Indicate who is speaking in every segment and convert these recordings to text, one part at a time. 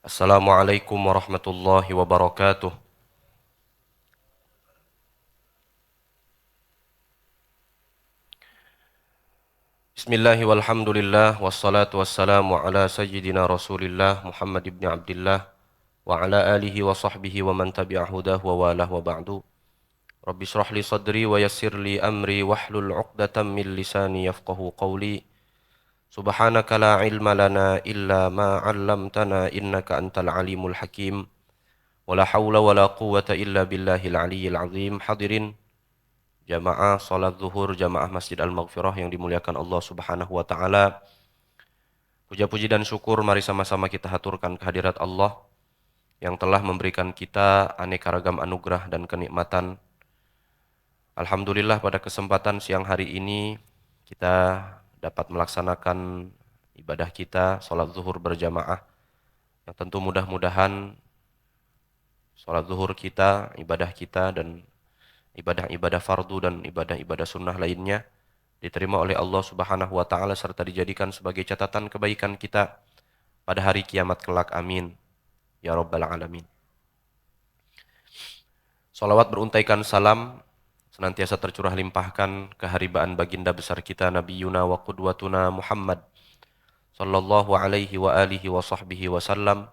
Speaker 1: Assalamualaikum warahmatullahi wabarakatuh. Bismillahi walhamdulillah wassalatu wassalamu ala sayyidina Rasulillah Muhammad ibn Abdullah wa ala alihi wa sahbihi wa man tabi'a hudah wa walah wa ba'du. Rabbi shrah li sadri wa yassir li amri wahlul 'uqdatam min lisani yafqahu qawli. Subhanaka la ilma lana illa ma 'allamtana innaka antal alimul hakim. Wa la hawla wa la quwwata illa billahil aliyyil azim. Hadirin jamaah salat zuhur jamaah Masjid Al-Maghfirah yang dimuliakan Allah Subhanahu wa taala. Puja-puji dan syukur mari sama-sama kita haturkan kehadirat Allah yang telah memberikan kita aneka ragam anugerah dan kenikmatan. Alhamdulillah pada kesempatan siang hari ini kita dapat melaksanakan ibadah kita salat zuhur berjamaah yang tentu mudah-mudahan salat zuhur kita, ibadah kita dan ibadah-ibadah fardu dan ibadah-ibadah sunnah lainnya diterima oleh Allah Subhanahu wa taala serta dijadikan sebagai catatan kebaikan kita pada hari kiamat kelak. Amin ya rabbal alamin. Salawat beruntaikan salam senantiasa tercurah limpahkan keharibaan baginda besar kita Nabi Yuna wa qudwatuna Muhammad sallallahu alaihi wa alihi wa sahbihi wasallam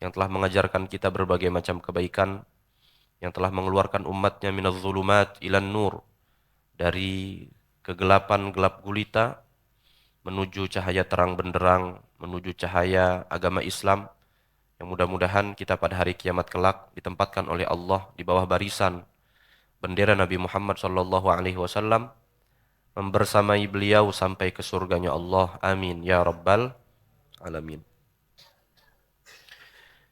Speaker 1: yang telah mengajarkan kita berbagai macam kebaikan, yang telah mengeluarkan umatnya minaz zulumat ilan nur, dari kegelapan gelap gulita menuju cahaya terang benderang, menuju cahaya agama Islam, yang mudah-mudahan kita pada hari kiamat kelak ditempatkan oleh Allah di bawah barisan bendera Nabi Muhammad sallallahu alaihi wasallam, membersamai beliau sampai ke surganya Allah. Amin ya rabbal alamin.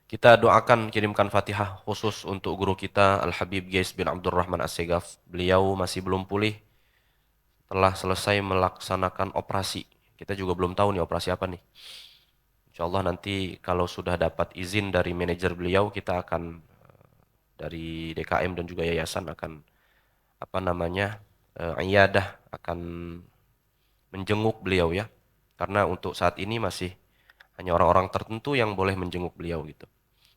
Speaker 1: Kita doakan kirimkan Fatihah khusus untuk guru kita Al-Habib Ghais bin Abdurrahman As-Segaf. Beliau masih belum pulih, telah selesai melaksanakan operasi. Kita juga belum tahu nih operasi apa nih. Insya Allah nanti kalau sudah dapat izin dari manajer beliau, kita akan dari DKM dan juga yayasan akan iyadah, akan menjenguk beliau ya. Karena untuk saat ini masih hanya orang-orang tertentu yang boleh menjenguk beliau gitu.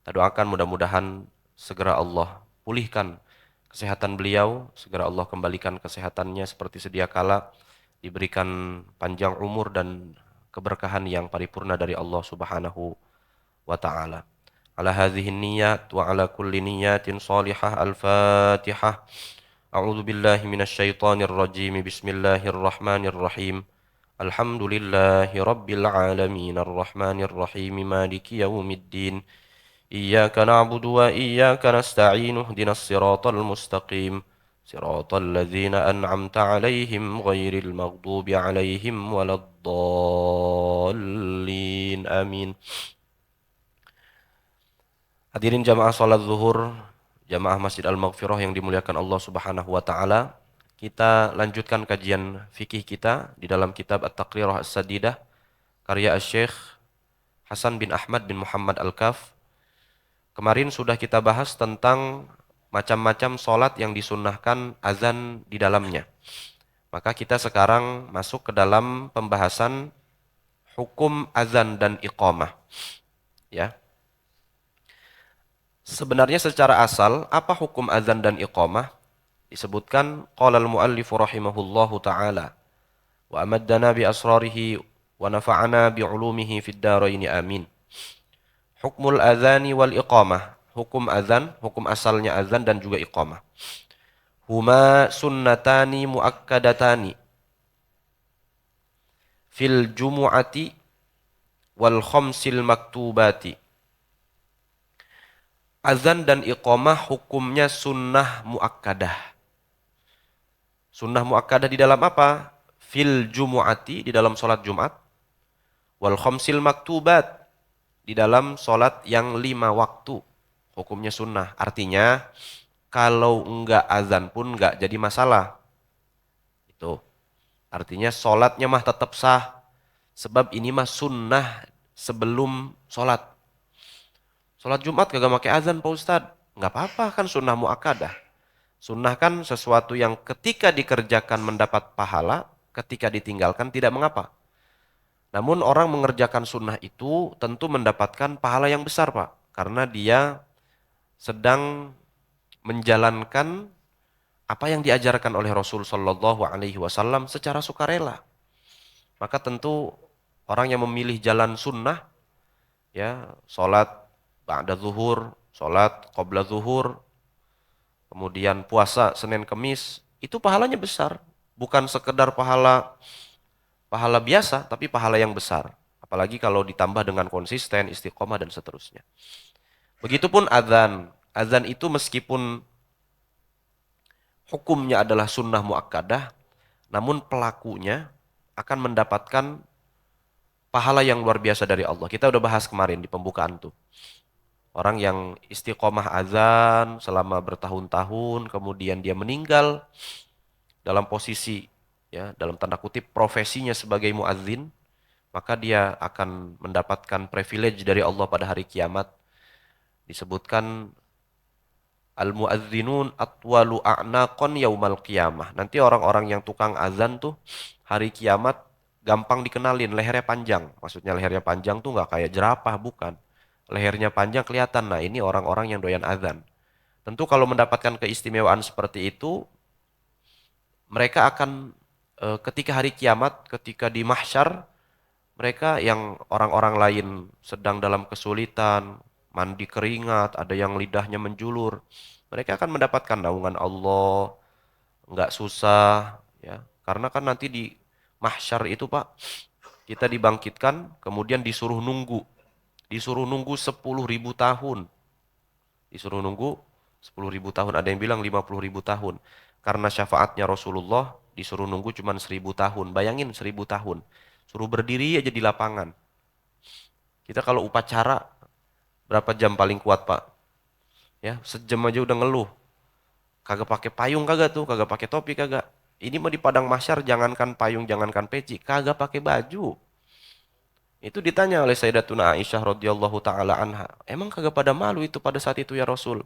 Speaker 1: Kita doakan mudah-mudahan segera Allah pulihkan kesehatan beliau, segera Allah kembalikan kesehatannya seperti sedia kala, diberikan panjang umur dan keberkahan yang paripurna dari Allah Subhanahu wa taala. Ala hadhihi niyyat wa ala kulli niyyatin salihah. Al-Fatihah. A'udzu billahi minasyaitonir rajim. Bismillahirrahmanirrahim. Alhamdulillahi rabbil alamin arrahmanir rahim maliki yaumiddin. Iyyaka na'budu wa iyyaka nasta'in ihdinas siratal mustaqim. Siratal ladzina an'amta 'alaihim ghairil maghdubi 'alaihim waladdallin. Amin. Hadirin jamaah salat zuhur, jamaah Masjid Al-Maghfirah yang dimuliakan Allah Subhanahu wa taala. Kita lanjutkan kajian fikih kita di dalam kitab At-Taqrirah As-Sadidah karya Asy-Syaikh Hasan bin Ahmad bin Muhammad Al-Kaf. Kemarin sudah kita bahas tentang macam-macam salat yang disunnahkan azan di dalamnya. Maka kita sekarang masuk ke dalam pembahasan hukum azan dan iqamah. Ya. Sebenarnya secara asal apa hukum azan dan iqamah? Disebutkan qala al-muallif rahimahullahu taala wa amaddana bi asrarihi wa nafa'ana bi ulumihi fid dharain amin. Hukmul azani wal iqamah. Hukum azan, hukum asalnya azan dan juga iqamah. Huma sunnatani muakkadatani fil jumu'ati wal khamsil maktubati. Azan dan iqamah hukumnya sunnah muakkadah. Sunnah muakkadah di dalam apa? Fil jumu'ati, di dalam sholat Jumat. Wal khamsil maktubat, di dalam sholat yang 5 waktu. Hukumnya sunnah. Artinya, kalau enggak azan pun enggak jadi masalah. Itu. Artinya sholatnya mah tetap sah. Sebab ini mah sunnah sebelum sholat. Sholat Jumat kagak pakai azan Pak Ustadz. Nggak apa-apa, kan sunnah muakkadah. Sunnah kan sesuatu yang ketika dikerjakan mendapat pahala, ketika ditinggalkan tidak mengapa. Namun orang mengerjakan sunnah itu tentu mendapatkan pahala yang besar, Pak. Karena dia sedang menjalankan apa yang diajarkan oleh Rasul Shallallahu Alaihi Wasallam secara sukarela. Maka tentu orang yang memilih jalan sunnah, ya, sholat ba'da zuhur, sholat qabla zuhur, kemudian puasa Senin Kemis, itu pahalanya besar. Bukan sekedar pahala pahala biasa, tapi pahala yang besar. Apalagi kalau ditambah dengan konsisten, istiqomah, dan seterusnya. Begitupun azan. Azan itu meskipun hukumnya adalah sunnah muakkadah, namun pelakunya akan mendapatkan pahala yang luar biasa dari Allah. Kita udah bahas kemarin di pembukaan tuh. Orang yang istiqomah azan selama bertahun-tahun, kemudian dia meninggal dalam posisi, ya, dalam tanda kutip profesinya sebagai muadzin, maka dia akan mendapatkan privilege dari Allah pada hari kiamat. Disebutkan al-muadzinun atwalu a'naqon yaumal qiyamah. Nanti orang-orang yang tukang azan tuh hari kiamat gampang dikenalin, lehernya panjang. Maksudnya lehernya panjang tuh nggak kayak jerapah, bukan. Lehernya panjang kelihatan. Nah, ini orang-orang yang doyan azan. Tentu kalau mendapatkan keistimewaan seperti itu, mereka akan ketika hari kiamat, ketika di mahsyar, mereka yang orang-orang lain sedang dalam kesulitan, mandi keringat, ada yang lidahnya menjulur, mereka akan mendapatkan naungan Allah, nggak susah, ya. Karena kan nanti di mahsyar itu, Pak, kita dibangkitkan, kemudian disuruh nunggu 10.000 tahun, disuruh nunggu 10.000 tahun, ada yang bilang 50.000 tahun, karena syafaatnya Rasulullah disuruh nunggu cuma 1.000 tahun, bayangin 1.000 tahun, suruh berdiri aja di lapangan. Kita kalau upacara berapa jam paling kuat, Pak? Ya, sejam aja udah ngeluh. Kagak pakai payung kagak tuh, kagak pakai topi kagak. Ini mah di padang mahsyar jangankan payung, jangankan peci, kagak pakai baju. Itu ditanya oleh Sayyidatuna Aisyah radhiyallahu taala anha, "Emang kagak pada malu itu pada saat itu ya Rasul?"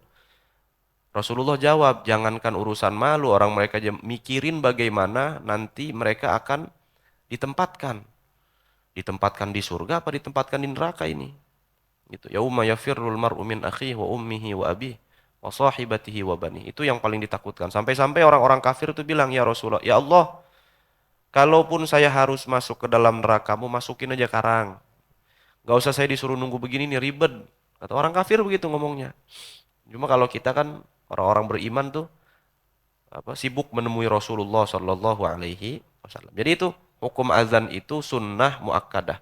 Speaker 1: Rasulullah jawab, "Jangankan urusan malu, orang mereka mikirin bagaimana nanti mereka akan ditempatkan. Ditempatkan di surga apa ditempatkan di neraka ini?" Gitu. Yauma yafirrul mar'u min akhihi wa ummihi wa abihi wa sahibatihi wa bani. Itu yang paling ditakutkan. Sampai-sampai orang-orang kafir itu bilang, "Ya Rasulullah, ya Allah, kalaupun saya harus masuk ke dalam nerakamu, masukin aja karang. Gak usah saya disuruh nunggu begini nih, ribet." Kata orang kafir begitu ngomongnya. Cuma kalau kita kan orang-orang beriman tuh sibuk menemui Rasulullah Shallallahu Alaihi Wasallam. Jadi itu hukum azan itu sunnah muakkadah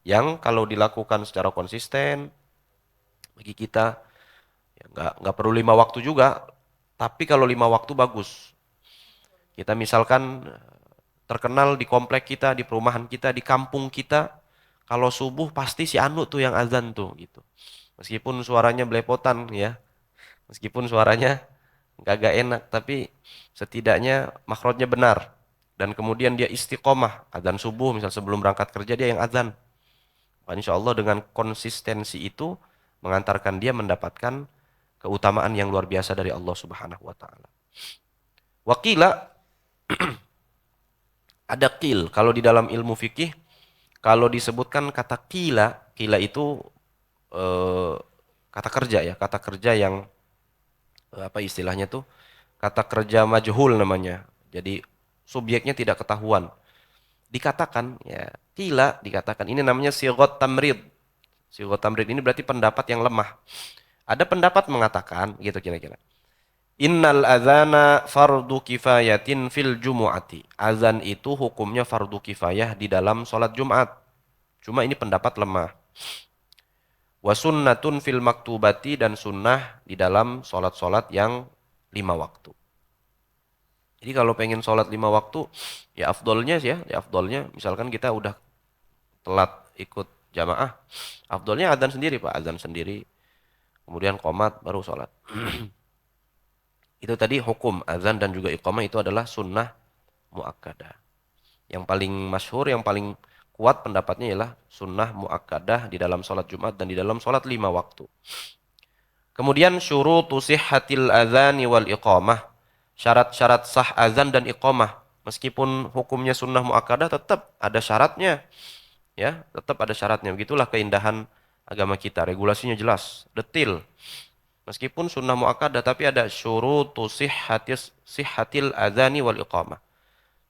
Speaker 1: yang kalau dilakukan secara konsisten bagi kita, ya, nggak perlu 5 waktu juga, tapi kalau 5 waktu bagus. Kita misalkan terkenal di komplek kita, di perumahan kita, di kampung kita, kalau subuh pasti si Anu tuh yang azan tuh gitu. Meskipun suaranya belepotan, ya, meskipun suaranya gak enak, tapi setidaknya makhrajnya benar. Dan kemudian dia istiqomah, azan subuh misal sebelum berangkat kerja dia yang azan. Insya Allah dengan konsistensi itu mengantarkan dia mendapatkan keutamaan yang luar biasa dari Allah Subhanahu wa taala. Wakila, ada qil. Kalau di dalam ilmu fikih, kalau disebutkan kata qila, qila itu eh, kata kerja, ya, kata kerja yang apa istilahnya tuh? Kata kerja majhul namanya. Jadi subjeknya tidak ketahuan. Dikatakan, ya, qila dikatakan, ini namanya sighat tamrid. Sighat tamrid ini berarti pendapat yang lemah. Ada pendapat mengatakan gitu kira-kira. Innal adzana fardu kifayatin fil jumu'ati. Azan itu hukumnya fardu kifayah di dalam sholat Jumat. Cuma ini pendapat lemah. Wa sunnatun fil maktubati, dan sunnah di dalam sholat-sholat yang 5 waktu. Jadi kalau pengen sholat 5 waktu, ya afdolnya sih, ya afdolnya. Misalkan kita udah telat ikut jamaah, afdolnya adzan sendiri, Pak, adzan sendiri. Kemudian qomat baru sholat. Itu tadi hukum azan dan juga iqamah itu adalah sunnah muakkadah. Yang paling masyhur, yang paling kuat pendapatnya ialah sunnah muakkadah di dalam sholat Jumat dan di dalam sholat 5 waktu. Kemudian syurutu sihhatil adzani wal iqamah. Syarat-syarat sah azan dan iqamah. Meskipun hukumnya sunnah muakkadah tetap ada syaratnya. Ya, tetap ada syaratnya. Begitulah keindahan agama kita. Regulasinya jelas, detil. Meskipun sunnah muakkadah tapi ada syurutu sihhatil adzani wal iqamah.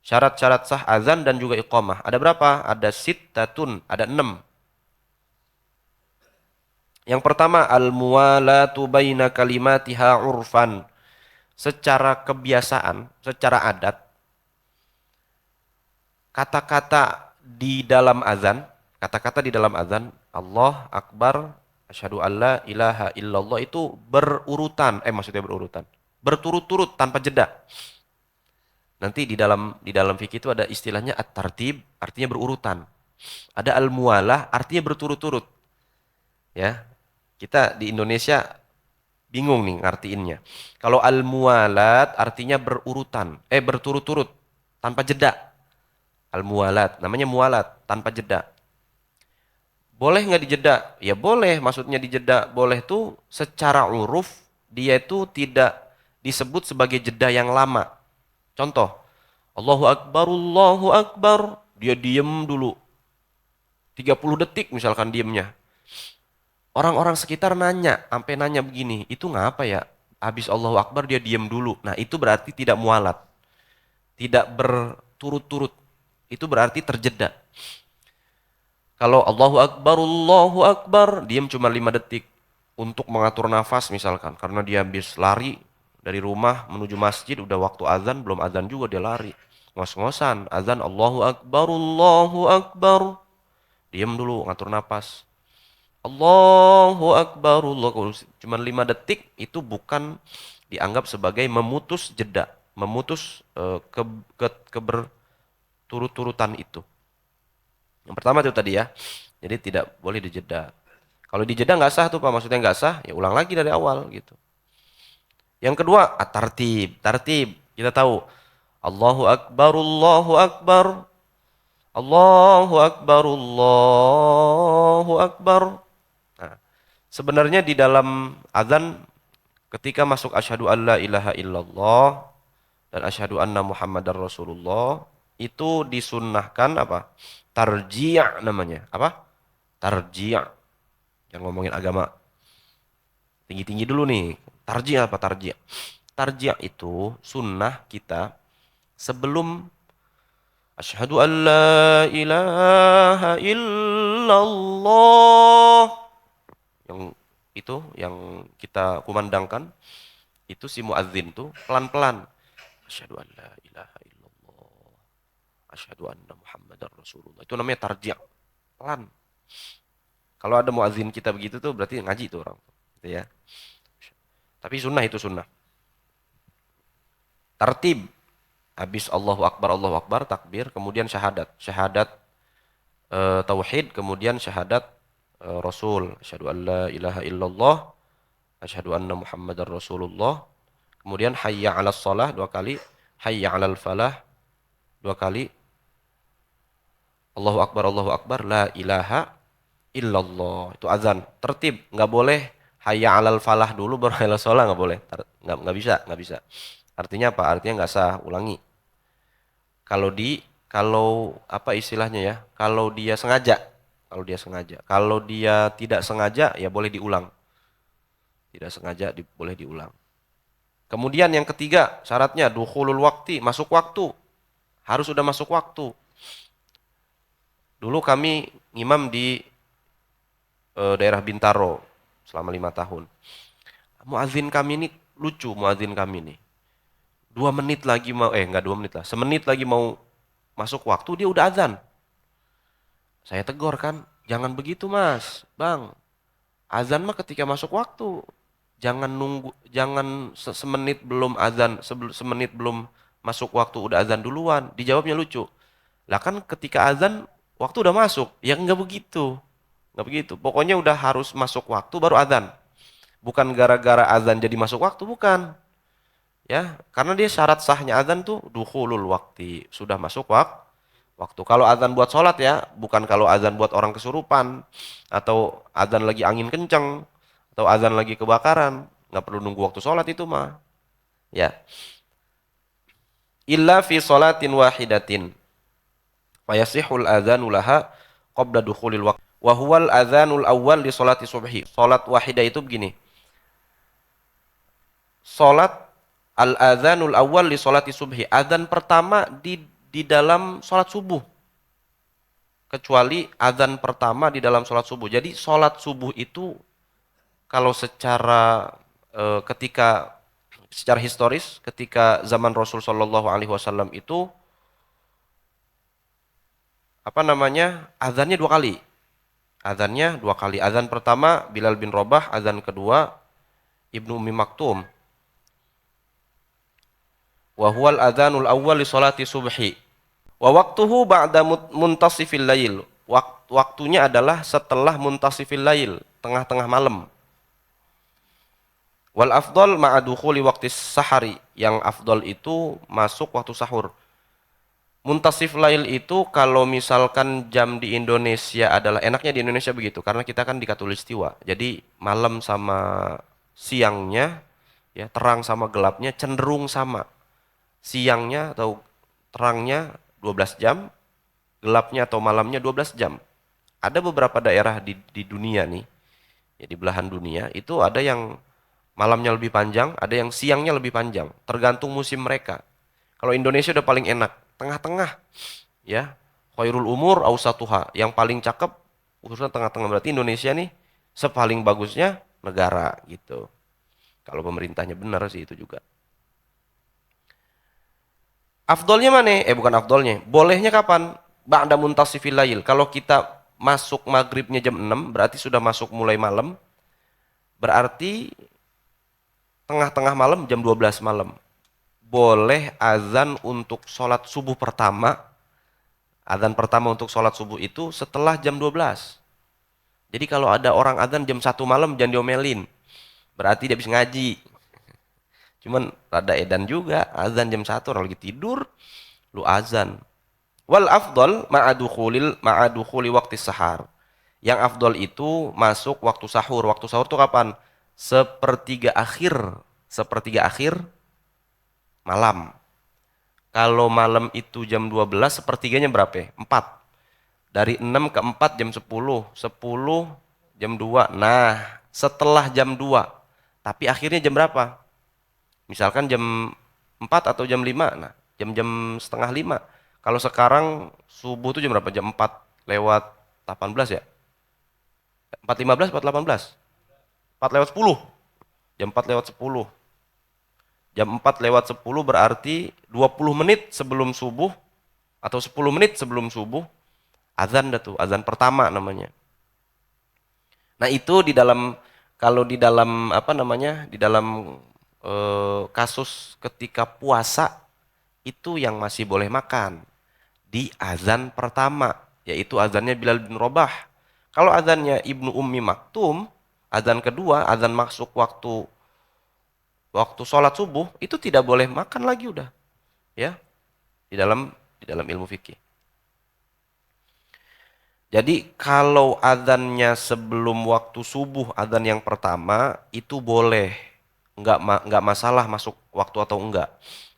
Speaker 1: Syarat-syarat sah azan dan juga iqamah. Ada berapa? Ada sittatun, ada 6. Yang pertama, al-muwalatu baina kalimatiha urfan. Secara kebiasaan, secara adat, kata-kata di dalam azan, kata-kata di dalam azan, Allah Akbar, asyhadu alla ilaha illallah itu berurutan, maksudnya berurutan, berturut-turut tanpa jeda. Nanti di dalam fikih itu ada istilahnya at-tartib, artinya berurutan. Ada al-muwalah, artinya berturut-turut. Ya, kita di Indonesia bingung nih ngartiinnya. Kalau al-muwalat artinya berurutan, berturut-turut tanpa jeda. Al-muwalat, namanya muwalat, tanpa jeda. Boleh nggak dijeda? Ya boleh, maksudnya dijeda. Boleh tuh secara uruf, dia itu tidak disebut sebagai jeda yang lama. Contoh, Allahu Akbar, dia diem dulu. 30 detik misalkan diemnya. Orang-orang sekitar nanya, sampai nanya begini, itu ngapa ya? Habis Allahu Akbar dia diem dulu. Nah itu berarti tidak mualat. Tidak berturut-turut. Itu berarti terjeda. Kalau Allahu Akbar, diam cuma 5 detik untuk mengatur nafas misalkan. Karena dia habis lari dari rumah menuju masjid, udah waktu azan, belum azan juga dia lari. Ngos-ngosan, azan Allahu Akbar. Diam dulu, ngatur nafas. Cuma 5 detik itu bukan dianggap sebagai memutus jeda, memutus keberturut-turutan itu. Yang pertama itu tadi ya. Jadi tidak boleh dijeda. Kalau dijeda nggak sah tuh Pak, maksudnya nggak sah, ya ulang lagi dari awal gitu. Yang kedua, at-tartib. Tartib, kita tahu Allahu Akbar, Allahu Akbar. Nah, sebenarnya di dalam azan ketika masuk asyhadu alla ilaha illallah dan asyhadu anna muhammadar rasulullah itu disunnahkan apa? Tarji' namanya. Apa? Tarji'. Yang ngomongin agama tinggi-tinggi dulu nih. Tarji' apa tarji'? Tarji' itu sunnah kita sebelum asyhadu an la ilaha illallah. Yang itu yang kita kumandangkan itu si muadzin tuh pelan-pelan. Asyhadu an la ilaha illallah. Asyhadu anna Muhammadar Rasulullah. Itu namanya tarji'. Pelan. Kalau ada muadzin kita begitu tuh berarti ngaji tuh orang. Gitu ya. Tapi sunnah itu sunnah. Tartib. Habis Allahu Akbar, takbir, kemudian syahadat. Syahadat tauhid, kemudian syahadat Rasul. Asyhadu an la ilaha illallah. Asyhadu anna Muhammadar Rasulullah. Kemudian hayya 'alas shalah 2 kali, hayya 'alal falah 2 kali. Allahu Akbar, la ilaha illallah. Itu azan. Tertib, nggak boleh hayya 'alal falah dulu baru hayya 'alas shalah, nggak boleh. Nggak bisa. Artinya apa? Artinya nggak sah, ulangi. Kalau apa istilahnya ya? Kalau dia sengaja. Kalau dia tidak sengaja ya boleh diulang. Tidak sengaja boleh diulang. Kemudian yang ketiga, syaratnya dukhulul waqti, masuk waktu. Harus sudah masuk waktu. Dulu kami ngimam di daerah Bintaro selama 5 tahun. Muadzin kami ini lucu, muadzin kami ini. 2 menit lagi mau, enggak 2 menit lah, semenit lagi mau masuk waktu dia udah azan. Saya tegur kan, jangan begitu mas, bang. Azan mah ketika masuk waktu. Jangan nunggu, jangan semenit belum azan, semenit belum masuk waktu udah azan duluan. Dijawabnya lucu. Lah kan ketika azan waktu udah masuk. Ya enggak begitu. Enggak begitu. Pokoknya udah harus masuk waktu baru azan. Bukan gara-gara azan jadi masuk waktu, bukan. Ya, karena dia syarat sahnya azan tuh dukhulul waktu, sudah masuk waktu. Kalau azan buat sholat ya, bukan kalau azan buat orang kesurupan atau azan lagi angin kencang atau azan lagi kebakaran, nggak perlu nunggu waktu sholat itu mah. Ya, illa fi sholatin wahidatin fayasihul adzanu laha qabla dukhulil waqt. Wa huwal adzanul awwal li sholati subhi. Salat wahidah itu begini. Salat al-adzanul awwal li sholati subhi. Adzan pertama di dalam salat subuh. Kecuali adzan pertama di dalam salat subuh. Jadi salat subuh itu kalau ketika secara historis ketika zaman Rasul Shallallahu Alaihi Wasallam itu azannya dua kali. Azannya dua kali. Azan pertama Bilal bin Rabah, azan kedua Ibnu Ummi Maktum. Wa huwal adzanul awwal li sholati subhi. Wa waqtuhu ba'da muntasifil lail. Waktunya adalah setelah muntasifil lail, tengah-tengah malam. Wal afdal ma'a dukhuli waqtis sahari. Yang afdal itu masuk waktu sahur. Muntasif lail itu kalau misalkan jam di Indonesia adalah enaknya di Indonesia begitu karena kita kan di Katulistiwa. Jadi malam sama siangnya ya terang sama gelapnya cenderung sama. Siangnya atau terangnya 12 jam, gelapnya atau malamnya 12 jam. Ada beberapa daerah di dunia nih, ya di belahan dunia itu ada yang malamnya lebih panjang, ada yang siangnya lebih panjang, tergantung musim mereka. Kalau Indonesia udah paling enak, tengah-tengah, ya. Khairul umur ausatuha, yang paling cakep urusan tengah-tengah, berarti Indonesia nih sepaling bagusnya negara gitu. Kalau pemerintahnya benar sih itu juga. Afdolnya mana? Bukan afdolnya. Bolehnya kapan? Ba'da muntasifil lail. Kalau kita masuk maghribnya jam 6, berarti sudah masuk mulai malam. Berarti tengah-tengah malam jam 12 malam. Boleh azan untuk sholat subuh pertama. Azan pertama untuk sholat subuh itu setelah jam 12. Jadi kalau ada orang azan jam 1 malam jangan diomelin. Berarti dia bisa ngaji. Cuman rada edan juga, azan jam 1 orang lagi tidur, lu azan. Wal afdal ma'adukhuli waktu sahar. Yang afdal itu masuk waktu sahur. Waktu sahur itu kapan? Sepertiga akhir malam. Kalau malam itu jam 12, sepertiganya berapa? 4. Dari 6 ke 4 jam 10. 10 jam 2. Nah, setelah jam 2. Tapi akhirnya jam berapa? Misalkan jam 4 atau jam 5. Nah, jam-jam setengah 5. Kalau sekarang subuh itu jam berapa? Jam 4 lewat 18 ya? 4.15, 4.18? 4 lewat 10. Jam 4 lewat 10. Jam 4 lewat 10 berarti 20 menit sebelum subuh atau 10 menit sebelum subuh azan dah tuh, azan pertama namanya. Nah, itu kalau di dalam di dalam kasus ketika puasa itu yang masih boleh makan di azan pertama, yaitu azannya Bilal bin Rabah. Kalau azannya Ibnu Ummi Maktum, azan kedua, azan masuk waktu sholat subuh itu tidak boleh makan lagi udah, ya, di dalam ilmu fikih. Jadi kalau azannya sebelum waktu subuh, azan yang pertama itu boleh, nggak masalah masuk waktu atau enggak.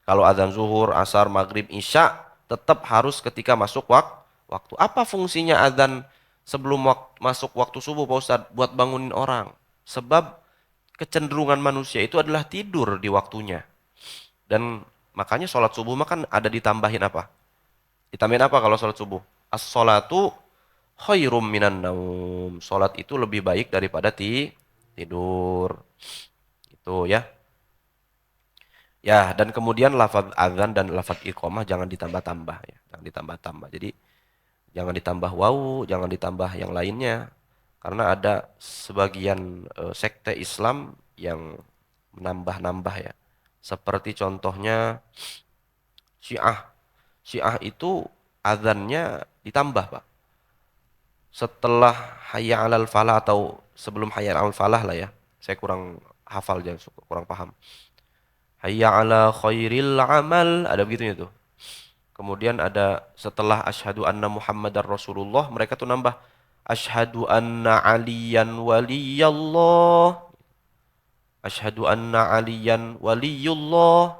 Speaker 1: Kalau azan zuhur, asar, maghrib, isya tetap harus ketika masuk waktu. Apa fungsinya azan sebelum masuk waktu subuh, Pak Ustadz? Buat bangunin orang. Sebab kecenderungan manusia itu adalah tidur di waktunya. Dan makanya sholat subuh makan ada ditambahin apa? Ditambahin apa kalau sholat subuh? As-sholatu khairum minan naum. Sholat itu lebih baik daripada tidur. Itu ya. Ya, dan kemudian lafaz azan dan lafaz iqamah jangan ditambah-tambah ya. Jangan ditambah-tambah. Jadi jangan ditambah wawu, jangan ditambah yang lainnya. Karena ada sebagian sekte Islam yang menambah-nambah ya. Seperti contohnya Syiah. Syiah itu azannya ditambah, Pak. Setelah hayya 'alal falah atau sebelum hayya 'alal falah lah ya. Saya kurang hafal, jangan kurang paham. Hayya 'ala khairil amal, ada begitunya tuh. Kemudian ada setelah asyhadu anna Muhammadar Rasulullah, mereka tuh nambah asyhadu anna aliyan waliyallah. Asyhadu anna aliyan waliyullah.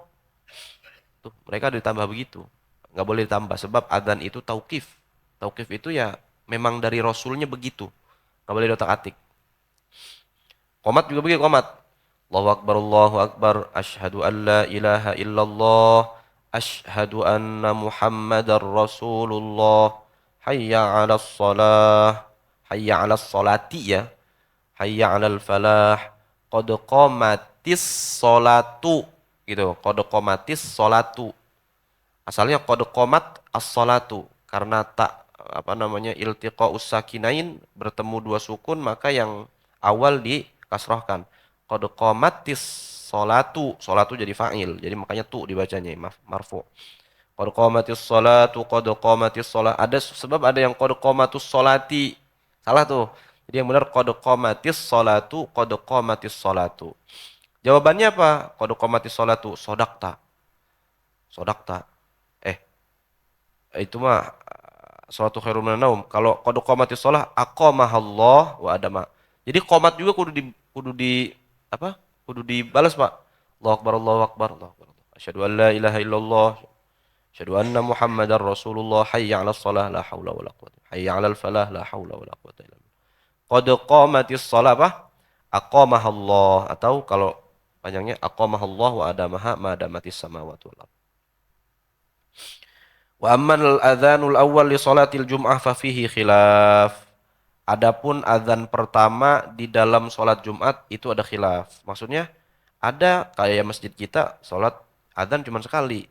Speaker 1: Tuh, mereka ditambah begitu. Nggak boleh ditambah sebab adzan itu tauqif. Tauqif itu ya memang dari Rasulnya begitu. Nggak boleh diotak-atik. Qomat juga begitu, qomat. Allahu Akbar, asyhadu an la ilaha illallah, asyhadu anna Muhammadar Rasulullah, hayya 'alas shalah, hayya 'alas salati ya, hayya 'alal falah, qad qamatis sholatu gitu, qad qamatis sholatu. Asalnya qad qamat as-sholatu karena tak apa namanya iltiqa'us sakinain bertemu dua sukun maka yang awal dikasrohkan. Qad qamatis sholatu, sholatu jadi fa'il. Jadi makanya tu dibacanya marfu. Qad qamatis sholatu, qad qamatis sholat. Ada sebab ada yang qad qamatus sholati. Salah tuh. Jadi yang benar qad qamatis sholatu, qad qamatis sholatu. Jawabannya apa? Qad qamatis sholatu, sodakta. Sodakta. Eh, itu mah salatu khairun minan naum. Kalau qad qamatis shalah aqamahallah wa adama. Jadi qomat juga kudu di apa? Kudu dibalas, Pak. Allahu akbar, Allahu akbar, Allahu akbar. Asyhadu an la ilaha illallah, asyhadu anna Muhammadar Rasulullah, hayya 'alas shalah la haula wala quwwata. Hayya 'alal falah la haula wala quwwata illa billah. Qad qamatis shalah apa? Aqamahallah atau kalau panjangnya aqamahallah wa adamaha ma damatis samawati wal ardh. Wa ammal adzanul awwal li salatil jum'ah fa fihi khilaf. Adapun azan pertama di dalam salat Jumat itu ada khilaf. Maksudnya ada kayak masjid kita salat azan cuma sekali.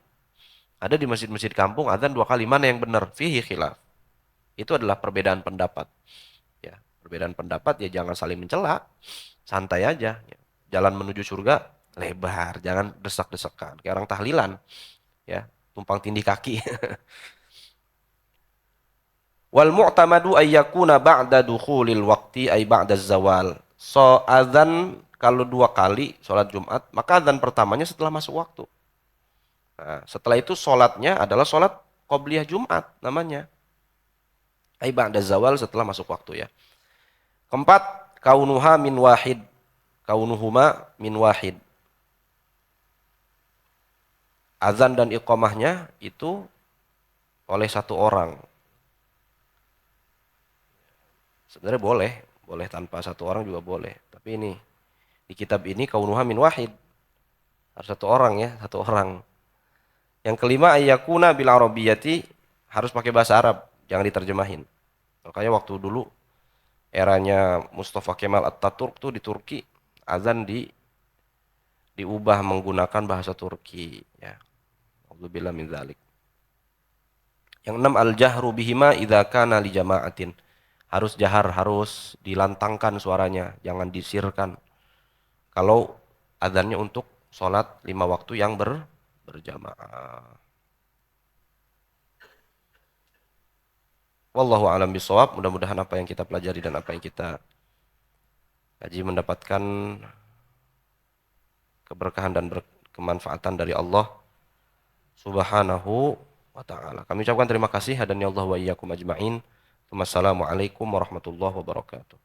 Speaker 1: Ada di masjid-masjid kampung azan dua kali. Mana yang benar? Fihi khilaf. Itu adalah perbedaan pendapat. Ya, perbedaan pendapat ya jangan saling mencela. Santai aja. Ya. Jalan menuju surga lebar, jangan desak-desakan. Kayak orang tahlilan. Ya, tumpang tindih kaki. Wal mu'tamadu ayyakuna ba'da dukhulil waqti ay ba'da zawal. So azan kalau dua kali sholat Jumat, maka azan pertamanya setelah masuk waktu. Nah, setelah itu sholatnya adalah sholat qobliyah Jumat namanya. Ay ba'da zawal setelah masuk waktu ya. Keempat, kaunuha min wahid. Kaunuhuma min wahid. Azan dan iqamahnya itu oleh satu orang. Sebenarnya boleh tanpa satu orang juga boleh. Tapi ini di kitab ini kaunuha min wahid. Harus satu orang ya, satu orang. Yang kelima ayyakuna bil arabiyyati, harus pakai bahasa Arab, jangan diterjemahin. Makanya waktu dulu eranya Mustafa Kemal Atatürk tuh di Turki, azan diubah menggunakan bahasa Turki ya. Alhamdulillah min dzalik. Yang enam al-jahru bihima idza kana li jama'atin. Harus jahar, harus dilantangkan suaranya, jangan disirkan. Kalau adzannya untuk sholat 5 waktu yang berjamaah. Wallahu a'lam bishawab. Mudah-mudahan apa yang kita pelajari dan apa yang kita kaji mendapatkan keberkahan dan kemanfaatan dari Allah Subhanahu wa ta'ala. Kami ucapkan terima kasih hadani Allah wa iyyakum ajma'in. Wassalamualaikum warahmatullahi wabarakatuh.